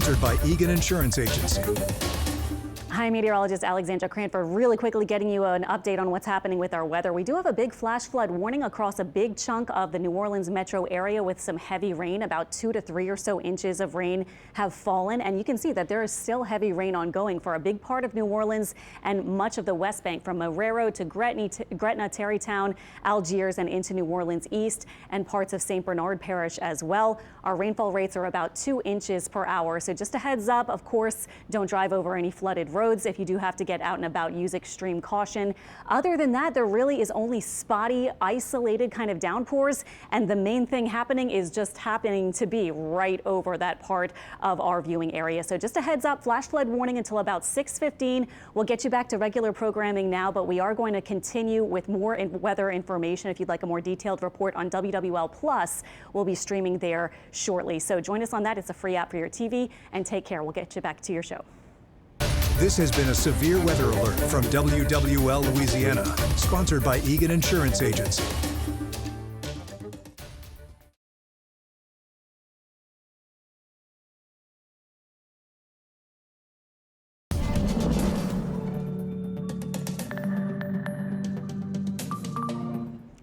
Sponsored by Egan Insurance Agency. Hi, meteorologist Alexandra Cranford. Really quickly getting you an update on what's happening with our weather. We do have a big flash flood warning across a big chunk of the New Orleans metro area with some heavy rain. About 2 to 3 or so inches of rain have fallen, and you can see that there is still heavy rain ongoing for a big part of New Orleans and much of the West Bank, from Marrero to Gretna, Tarrytown, Algiers, and into New Orleans East and parts of St. Bernard Parish as well. Our rainfall rates are about 2 inches per hour. So just a heads up, of course, don't drive over any flooded roads. If you do have to get out and about, use extreme caution. Other than that, there really is only spotty, isolated kind of downpours. And the main thing happening is just happening to be right over that part of our viewing area. So just a heads up, flash flood warning until about 6:15. We'll get you back to regular programming now, but we are going to continue with more weather information. If you'd like a more detailed report on WWL Plus, we'll be streaming there shortly. So join us on that. It's a free app for your TV, and take care. We'll get you back to your show. This has been a severe weather alert from WWL Louisiana, sponsored by Egan Insurance Agency.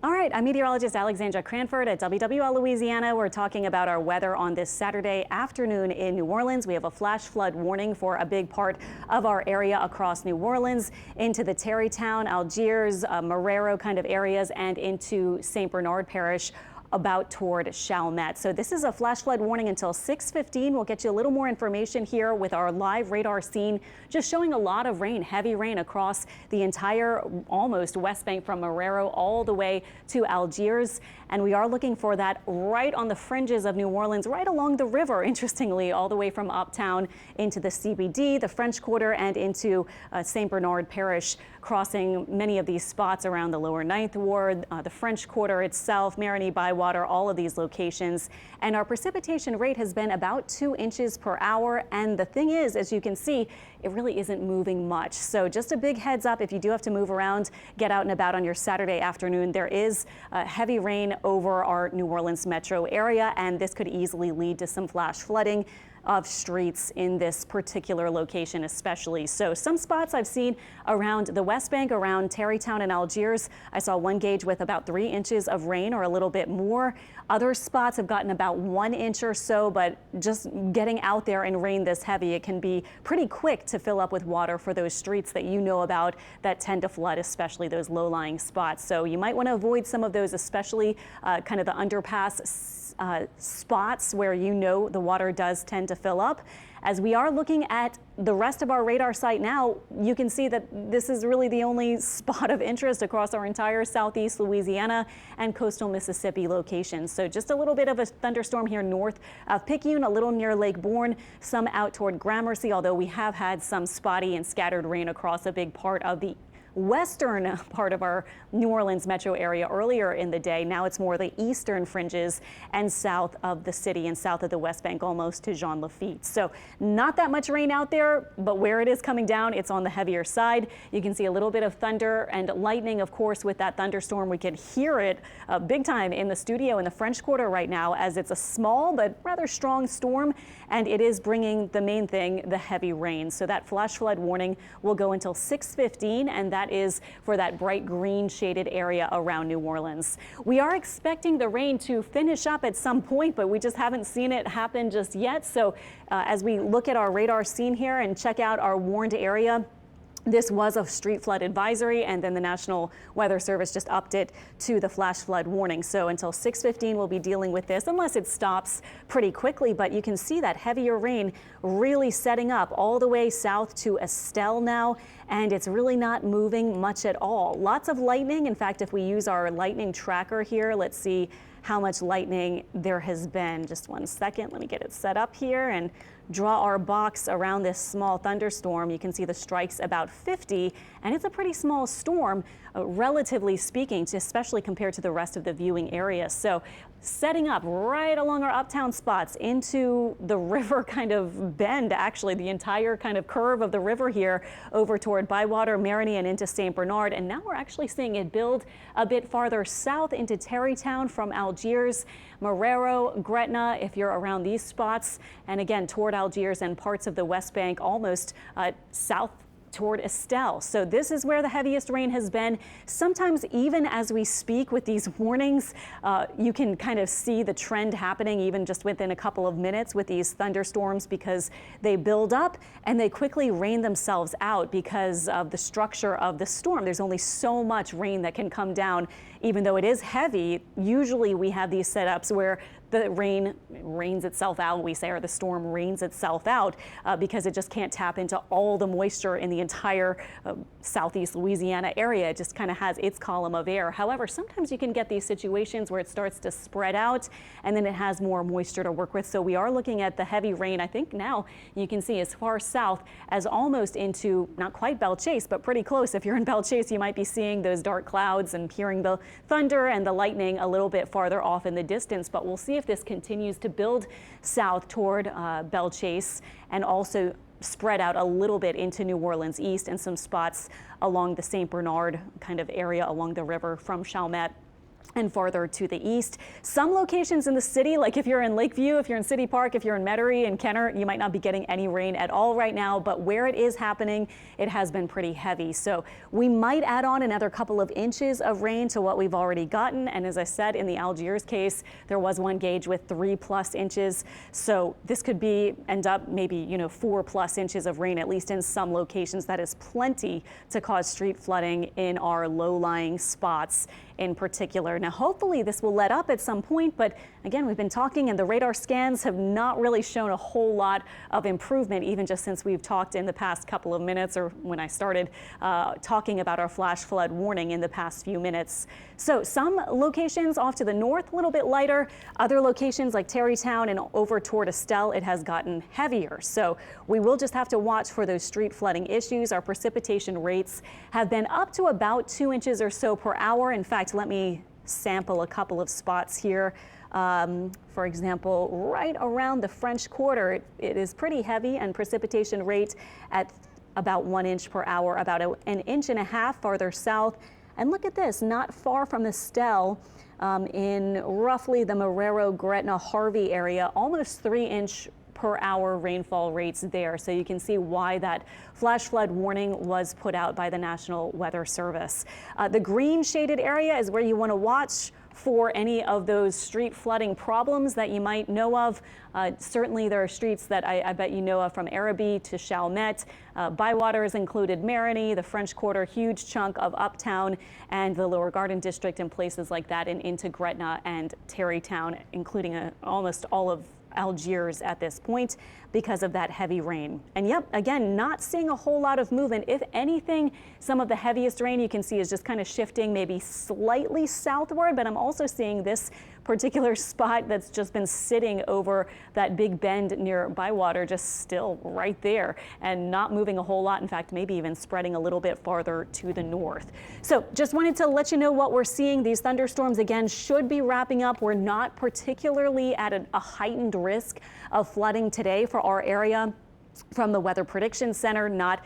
All right, I'm meteorologist Alexandra Cranford at WWL Louisiana. We're talking about our weather on this Saturday afternoon in New Orleans. We have a flash flood warning for a big part of our area across New Orleans, into the Tarrytown, Algiers, Marrero kind of areas, and into St. Bernard Parish, about toward Chalmette. So this is a flash flood warning until 6:15. We'll get you a little more information here with our live radar scene, just showing a lot of rain, heavy rain across the entire almost West Bank from Marrero all the way to Algiers. And we are looking for that right on the fringes of New Orleans, right along the river, interestingly, all the way from uptown into the CBD, the French Quarter, and into St. Bernard Parish, crossing many of these spots around the lower 9th Ward, the French Quarter itself, Marigny, Bywater, all of these locations. And our precipitation rate has been about 2 inches per hour. And the thing is, as you can see, it really isn't moving much. So just a big heads up, if you do have to move around, get out and about on your Saturday afternoon. There is heavy rain over our New Orleans metro area, and this could easily lead to some flash flooding of streets in this particular location especially. So some spots I've seen around the West Bank, around Tarrytown and Algiers, I saw one gauge with about 3 inches of rain or a little bit more. Other spots have gotten about 1 inch or so, but just getting out there in rain this heavy, it can be pretty quick to fill up with water for those streets that you know about that tend to flood, especially those low-lying spots. So you might want to avoid some of those, especially kind of the underpass spots where you know the water does tend to fill up. As we are looking at the rest of our radar site now, you can see that this is really the only spot of interest across our entire southeast Louisiana and coastal Mississippi locations. So just a little bit of a thunderstorm here north of Picayune, a little near Lake Bourne, some out toward Gramercy, although we have had some spotty and scattered rain across a big part of the western part of our New Orleans metro area earlier in the day. Now it's more the eastern fringes and south of the city and south of the West Bank, almost to Jean Lafitte. So not that much rain out there, but where it is coming down, it's on the heavier side. You can see a little bit of thunder and lightning, of course, with that thunderstorm. We can hear it big time in the studio in the French Quarter right now, as it's a small but rather strong storm, and it is bringing the main thing, the heavy rain. So that flash flood warning will go until 6:15, and that is for that bright green shaded area around New Orleans. We are expecting the rain to finish up at some point, but we just haven't seen it happen just yet. So as we look at our radar scene here and check out our warned area, this was a street flood advisory, and then the National Weather Service just upped it to the flash flood warning. So until 6:15, we'll be dealing with this unless it stops pretty quickly. But you can see that heavier rain really setting up all the way south to Estelle now, and it's really not moving much at all. Lots of lightning. In fact, if we use our lightning tracker here, let's see how much lightning there has been. Just 1 second. Let me get it set up here and draw our box around this small thunderstorm. You can see the strikes about 50, and it's a pretty small storm, relatively speaking, especially compared to the rest of the viewing area. So setting up right along our uptown spots into the river kind of bend, actually the entire kind of curve of the river here over toward Bywater, Marigny, and into St. Bernard. And now we're actually seeing it build a bit farther south into Terrytown from Algiers, Marrero, Gretna, if you're around these spots, and again toward Algiers and parts of the West Bank, almost south toward Estelle. So this is where the heaviest rain has been. Sometimes even as we speak with these warnings, you can kind of see the trend happening even just within a couple of minutes with these thunderstorms, because they build up and they quickly rain themselves out because of the structure of the storm. There's only so much rain that can come down. Even though it is heavy, usually we have these setups where the rain rains itself out, we say, or the storm rains itself out because it just can't tap into all the moisture in the entire southeast Louisiana area. It just kind of has its column of air. However, sometimes you can get these situations where it starts to spread out and then it has more moisture to work with. So we are looking at the heavy rain. I think now you can see as far south as almost into, not quite Belle Chase, but pretty close. If you're in Belle Chase, you might be seeing those dark clouds and hearing the thunder and the lightning a little bit farther off in the distance. But we'll see if this continues to build south toward Belle Chase and also spread out a little bit into New Orleans east and some spots along the St. Bernard kind of area along the river from Chalmette and farther to the east. Some locations in the city, like if you're in Lakeview, if you're in City Park, if you're in Metairie and Kenner, you might not be getting any rain at all right now, but where it is happening, it has been pretty heavy. So we might add on another couple of inches of rain to what we've already gotten. And as I said, in the Algiers case, there was one gauge with 3+ inches. So this could end up maybe, 4+ inches of rain, at least in some locations. That is plenty to cause street flooding in our low-lying spots in particular. Now, hopefully this will let up at some point, but again, we've been talking and the radar scans have not really shown a whole lot of improvement, even just since we've talked in the past couple of minutes, or when I started talking about our flash flood warning in the past few minutes. So some locations off to the north, a little bit lighter. Other locations like Terrytown and over toward Estelle, it has gotten heavier. So we will just have to watch for those street flooding issues. Our precipitation rates have been up to about 2 inches or so per hour. In fact, let me sample a couple of spots here. For example, right around the French Quarter, it is pretty heavy, and precipitation rate at about 1 inch per hour, about an inch and a half farther south. And look at this, not far from Estelle, in roughly the Marrero, Gretna, Harvey area, almost 3-inch per hour rainfall rates there. So you can see why that flash flood warning was put out by the National Weather Service. The green shaded area is where you want to watch for any of those street flooding problems that you might know of. Certainly there are streets that I bet you know of, from Araby to Chalmette. Bywater is included, Marigny, the French Quarter, huge chunk of Uptown and the Lower Garden District and places like that, and into Gretna and Terrytown, including almost all of Algiers at this point because of that heavy rain. And yep, again, not seeing a whole lot of movement. If anything, some of the heaviest rain you can see is just kind of shifting maybe slightly southward, but I'm also seeing this particular spot that's just been sitting over that big bend near Bywater, just still right there and not moving a whole lot. In fact, maybe even spreading a little bit farther to the north. So just wanted to let you know what we're seeing. These thunderstorms, again, should be wrapping up. We're not particularly at a heightened risk of flooding today for our area. From the Weather Prediction Center, not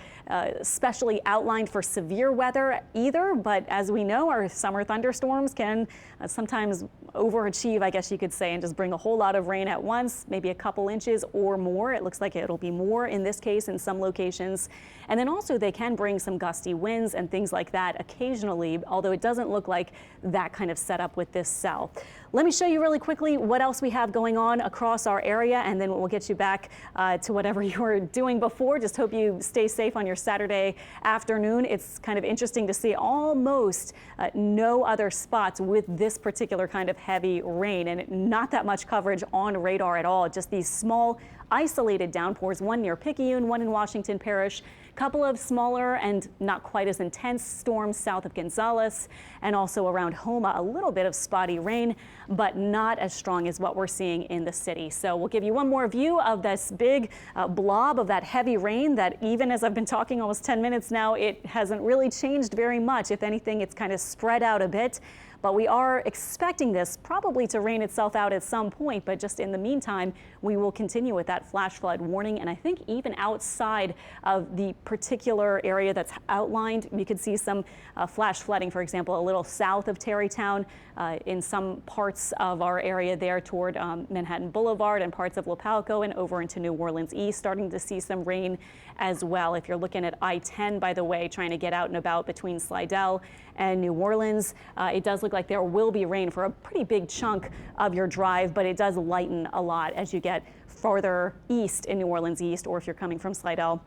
specially outlined for severe weather either, but as we know, our summer thunderstorms can sometimes overachieve, I guess you could say, and just bring a whole lot of rain at once, maybe a couple inches or more. It looks like it'll be more in this case in some locations. And then also they can bring some gusty winds and things like that occasionally, although it doesn't look like that kind of setup with this cell. Let me show you really quickly what else we have going on across our area, and then we'll get you back to whatever you were doing before. Just hope you stay safe on your Saturday afternoon. It's kind of interesting to see almost no other spots with this particular kind of heavy rain, and not that much coverage on radar at all. Just these small isolated downpours, one near Picayune, one in Washington Parish, couple of smaller and not quite as intense storms south of Gonzales, and also around Homa, a little bit of spotty rain, but not as strong as what we're seeing in the city. So we'll give you one more view of this big blob of that heavy rain that, even as I've been talking almost 10 minutes now, it hasn't really changed very much. If anything, it's kind of spread out a bit. but we are expecting this probably to rain itself out at some point. But just in the meantime, we will continue with that flash flood warning. And I think even outside of the particular area that's outlined, you could see some flash flooding, for example, a little south of Terrytown, in some parts of our area there toward Manhattan Boulevard and parts of Lapalco and over into New Orleans East, starting to see some rain as well. If you're looking at I-10, by the way, trying to get out and about between Slidell and New Orleans, it does look like there will be rain for a pretty big chunk of your drive, but it does lighten a lot as you get farther east in New Orleans East, or if you're coming from Slidell.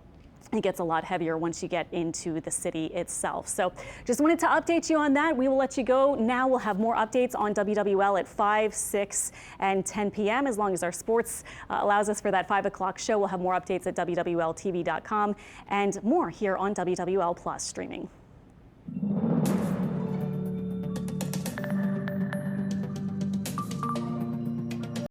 It gets a lot heavier once you get into the city itself. So just wanted to update you on that. We will let you go now. We'll have more updates on WWL at 5, 6, and 10 p.m. As long as our sports allows us for that 5 o'clock show. We'll have more updates at WWLTV.com and more here on WWL Plus streaming.